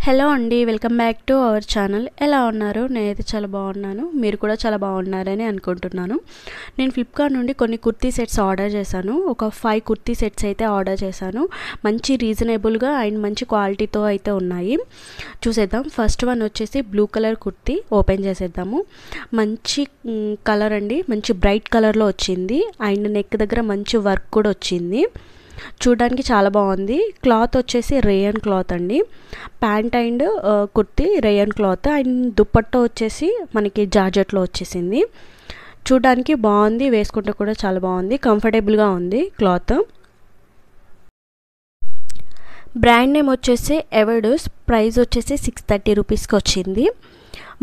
Hello అండి, welcome back to our channel. ఎలా ఉన్నారు? నేనైతే చాలా బాగున్నాను. మీరు కూడా చాలా బాగున్నారని అనుకుంటున్నాను. నేను ఫ్లిప్కార్ట్ నుండి కొన్ని కుర్తీ సెట్స్ ఆర్డర్ చేశాను. ఒక 5 కుర్తీ సెట్స్ అయితే ఆర్డర్ చేశాను. మంచి రీజనబుల్గా అండ్ మంచి క్వాలిటీతో అయితే ఉన్నాయి. చూసేద్దాం. ఫస్ట్ వన్ వచ్చేసి బ్లూ కలర్ కుర్తీ ఓపెన్ చేసేద్దాము. మంచి కలర్ అండి, మంచి బ్రైట్ కలర్లో వచ్చింది అండ్ నెక్ దగ్గర మంచి వర్క్ కూడా వచ్చింది. చూడడానికి చాలా బాగుంది. క్లాత్ వచ్చేసి రేయన్ క్లాత్ అండి. Pant and kurti rayon cloth and dupatta వచ్చేసి మనకి జార్జెట్లో వచ్చేసింది. చూడడానికి బాగుంది, వేసుకుంటే కూడా చాలా బాగుంది, కంఫర్టబుల్గా ఉంది క్లాత్. బ్రాండ్ నేమ్ వచ్చేసి ఎవెడోస్. ప్రైస్ వచ్చేసి 630 రూపీస్కి వచ్చింది.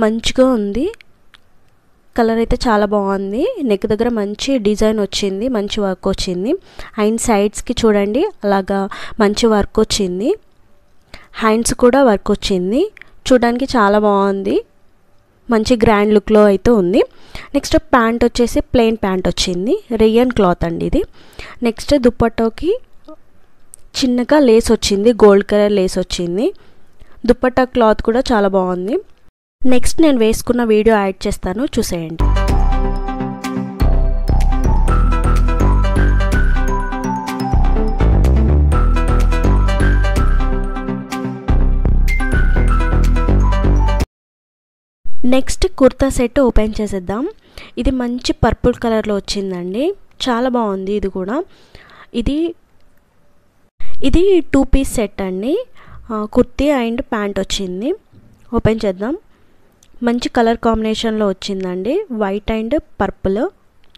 మంచిగా ఉంది. కలర్ అయితే చాలా బాగుంది. నెక్ దగ్గర మంచి డిజైన్ వచ్చింది, మంచి వర్క్ వచ్చింది అండ్ సైడ్స్కి చూడండి అలాగా మంచి వర్క్ వచ్చింది. హ్యాండ్స్ కూడా వర్క్ వచ్చింది. చూడడానికి చాలా బాగుంది, మంచి గ్రాండ్ లుక్లో అయితే ఉంది. నెక్స్ట్ ప్యాంట్ వచ్చేసి ప్లెయిన్ ప్యాంట్ వచ్చింది. రేయన్ క్లాత్ అండి ఇది. నెక్స్ట్ దుపట్టాకి చిన్నగా లేస్ వచ్చింది, గోల్డ్ కలర్ లేస్ వచ్చింది. దుపట్టా క్లాత్ కూడా చాలా బాగుంది. నెక్స్ట్ నేను వేసుకున్న వీడియో యాడ్ చేస్తాను, చూసేయండి. నెక్స్ట్ కుర్తా సెట్ ఓపెన్ చేసేద్దాం. ఇది మంచి పర్పుల్ కలర్లో వచ్చిందండి. చాలా బాగుంది. ఇది కూడా ఇది 2 పీస్ సెట్ అండి. కుర్తీ అండ్ ప్యాంట్ వచ్చింది. ఓపెన్ చేద్దాం. మంచి కలర్ కాంబినేషన్లో వచ్చిందండి, వైట్ అండ్ పర్పుల్.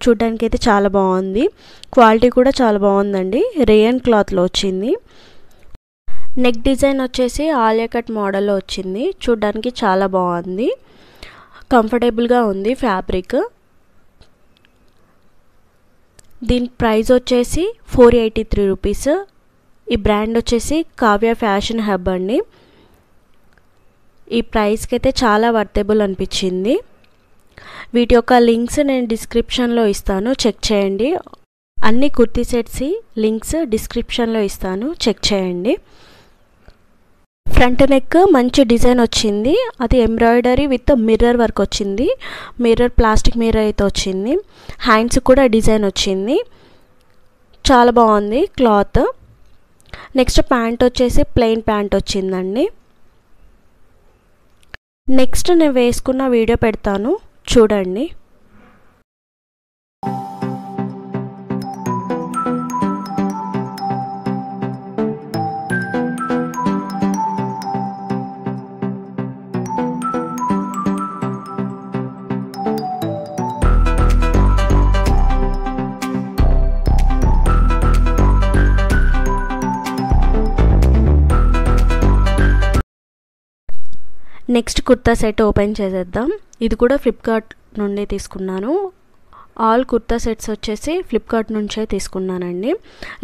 చూడడానికి అయితే చాలా బాగుంది. క్వాలిటీ కూడా చాలా బాగుందండి. రేయన్ క్లాత్లో వచ్చింది. నెక్ డిజైన్ వచ్చేసి ఆలియా కట్ మోడల్లో వచ్చింది. చూడడానికి చాలా బాగుంది, కంఫర్టబుల్గా ఉంది ఫ్యాబ్రిక్. దీని ప్రైస్ వచ్చేసి 483 రూపీస్. ఈ బ్రాండ్ వచ్చేసి కావ్య ఫ్యాషన్ హబ్ అండి. ఈ ప్రైస్కి అయితే చాలా వర్తబుల్ అనిపించింది. వీటి యొక్క లింక్స్ నేను డిస్క్రిప్షన్లో ఇస్తాను, చెక్ చేయండి. అన్ని కుర్తీ సెట్స్ లింక్స్ డిస్క్రిప్షన్లో ఇస్తాను, చెక్ చేయండి. ఫ్రంట్ నెక్ మంచి డిజైన్ వచ్చింది. అది ఎంబ్రాయిడరీ విత్ మిర్రర్ వర్క్ వచ్చింది. ప్లాస్టిక్ మిర్రర్ అయితే వచ్చింది. హ్యాండ్స్ కూడా డిజైన్ వచ్చింది. చాలా బాగుంది క్లాత్. నెక్స్ట్ ప్యాంట్ వచ్చేసి ప్లెయిన్ ప్యాంట్ వచ్చిందండి. నెక్స్ట్ నేను వేసుకున్న వీడియో పెడతాను, చూడండి. నెక్స్ట్ కుర్తా సెట్ ఓపెన్ చేసేద్దాం. ఇది కూడా ఫ్లిప్కార్ట్ నుండి తీసుకున్నాను. ఆల్ కుర్తా సెట్స్ వచ్చేసి ఫ్లిప్కార్ట్ నుంచే తీసుకున్నానండి.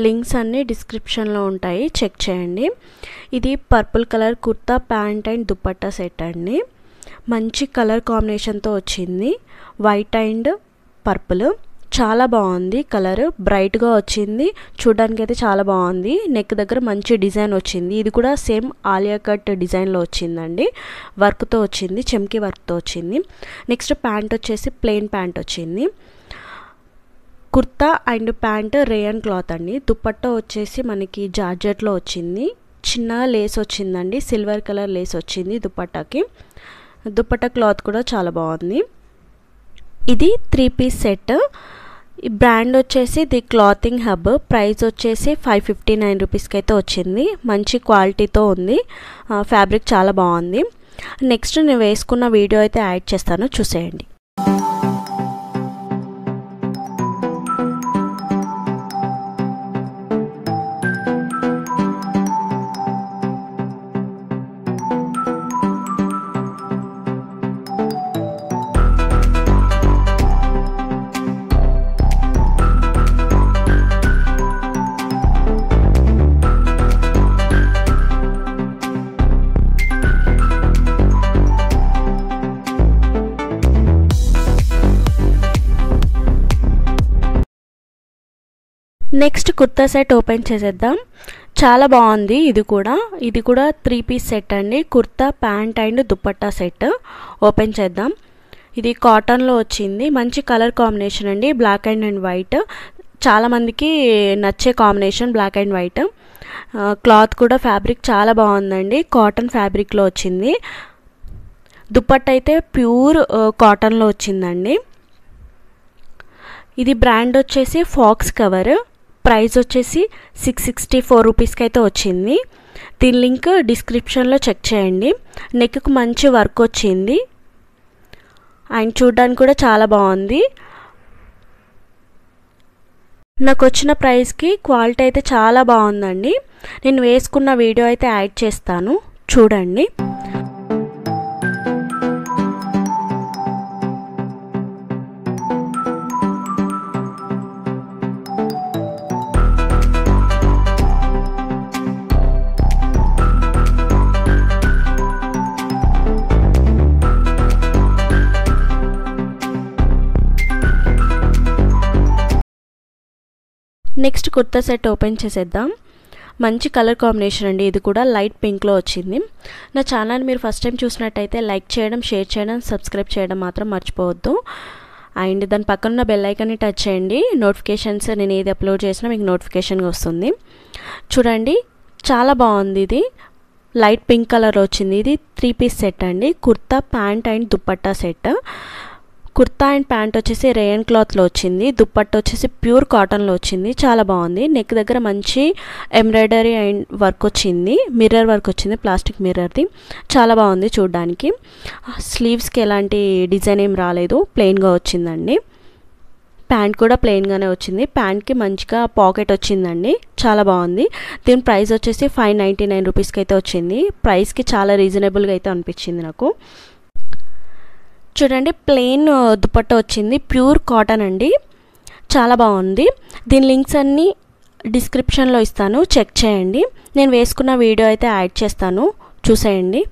లింక్స్ అన్నీ డిస్క్రిప్షన్లో ఉంటాయి, చెక్ చేయండి. ఇది purple colour kurta pant and dupatta set అండి. మంచి కలర్ కాంబినేషన్తో వచ్చింది, వైట్ అండ్ పర్పుల్. చాలా బాగుంది. కలర్ బ్రైట్గా వచ్చింది. చూడడానికి అయితే చాలా బాగుంది. నెక్ దగ్గర మంచి డిజైన్ వచ్చింది. ఇది కూడా సేమ్ ఆలియా కట్ డిజైన్లో వచ్చిందండి. వర్క్తో వచ్చింది, చెమ్కి వర్క్తో వచ్చింది. నెక్స్ట్ ప్యాంట్ వచ్చేసి ప్లెయిన్ ప్యాంట్ వచ్చింది. Kurta and pant rayon cloth అండి. దుపట్టా వచ్చేసి మనకి జార్జెట్లో వచ్చింది. చిన్నగా లేస్ వచ్చిందండి, సిల్వర్ కలర్ లేస్ వచ్చింది దుపట్టాకి. దుపట్టా క్లాత్ కూడా చాలా బాగుంది. ఇది 3 పీస్ సెట్. ఈ బ్రాండ్ వచ్చేసి ది క్లాతింగ్ హబ్. ప్రైస్ వచ్చేసి 559 రూపీస్కి అయితే వచ్చింది. మంచి క్వాలిటీతో ఉంది, ఫ్యాబ్రిక్ చాలా బాగుంది. నెక్స్ట్ నేను వేసుకున్న వీడియో అయితే యాడ్ చేస్తాను, చూసేయండి. నెక్స్ట్ కుర్తా సెట్ ఓపెన్ చేసేద్దాం. చాలా బాగుంది. ఇది కూడా 3 పీస్ సెట్ అండి. Kurta, pant and dupatta set. Open చేద్దాం. ఇది కాటన్లో వచ్చింది. మంచి కలర్ కాంబినేషన్ అండి, బ్లాక్ అండ్ వైట్. చాలామందికి నచ్చే combination black and white. Cloth కూడా ఫ్యాబ్రిక్ చాలా బాగుందండి, కాటన్ ఫ్యాబ్రిక్లో వచ్చింది. దుపట్టా అయితే ప్యూర్ కాటన్లో వచ్చిందండి. ఇది బ్రాండ్ వచ్చేసి ఫాక్స్ కవర్. ప్రైస్ వచ్చేసి 664 రూపీస్కి అయితే వచ్చింది. దీని లింక్ డిస్క్రిప్షన్లో చెక్ చేయండి. నెక్కు మంచి వర్క్ వచ్చింది అండ్ చూడడానికి కూడా చాలా బాగుంది. నాకు వచ్చిన ప్రైస్కి క్వాలిటీ అయితే చాలా బాగుందండి. నేను వేసుకున్న వీడియో అయితే యాడ్ చేస్తాను, చూడండి. నెక్స్ట్ కుర్తా సెట్ ఓపెన్ చేసేద్దాం. మంచి కలర్ కాంబినేషన్ అండి. ఇది కూడా లైట్ పింక్లో వచ్చింది. నా ఛానల్ మీరు ఫస్ట్ టైం చూసినట్టయితే లైక్ చేయడం, షేర్ చేయడం, సబ్స్క్రైబ్ చేయడం మాత్రం మర్చిపోవద్దు. అండ్ దాని పక్కన ఉన్న బెల్ ఐకాన్ని టచ్ చేయండి. నోటిఫికేషన్స్ నేను ఏది అప్లోడ్ చేసినా మీకు నోటిఫికేషన్గా వస్తుంది. చూడండి, చాలా బాగుంది. ఇది లైట్ పింక్ కలర్లో వచ్చింది. ఇది 3 పీస్ సెట్ అండి. Kurta, pant and dupatta set. Kurta and pant వచ్చేసి రేయన్ క్లాత్లో వచ్చింది. దుపట్టా వచ్చేసి ప్యూర్ కాటన్లో వచ్చింది. చాలా బాగుంది. నెక్ దగ్గర మంచి ఎంబ్రాయిడరీ అండ్ వర్క్ వచ్చింది, మిర్రర్ వర్క్ వచ్చింది, ప్లాస్టిక్ మిర్రర్ది. చాలా బాగుంది చూడడానికి. స్లీవ్స్కి ఎలాంటి డిజైన్ ఏం రాలేదు, ప్లెయిన్గా వచ్చిందండి. ప్యాంట్ కూడా ప్లెయిన్గానే వచ్చింది. ప్యాంట్కి మంచిగా పాకెట్ వచ్చిందండి, చాలా బాగుంది. దీని ప్రైస్ వచ్చేసి 599 రూపీస్కి అయితే వచ్చింది. ప్రైస్కి చాలా రీజనబుల్గా అయితే అనిపించింది నాకు. చూడండి, ప్లెయిన్ దుపట్టా వచ్చింది, ప్యూర్ కాటన్ అండి, చాలా బాగుంది. దీని లింక్స్ అన్నీ డిస్క్రిప్షన్లో ఇస్తాను, చెక్ చేయండి. నేను వేసుకున్న వీడియో అయితే యాడ్ చేస్తాను, చూసేయండి.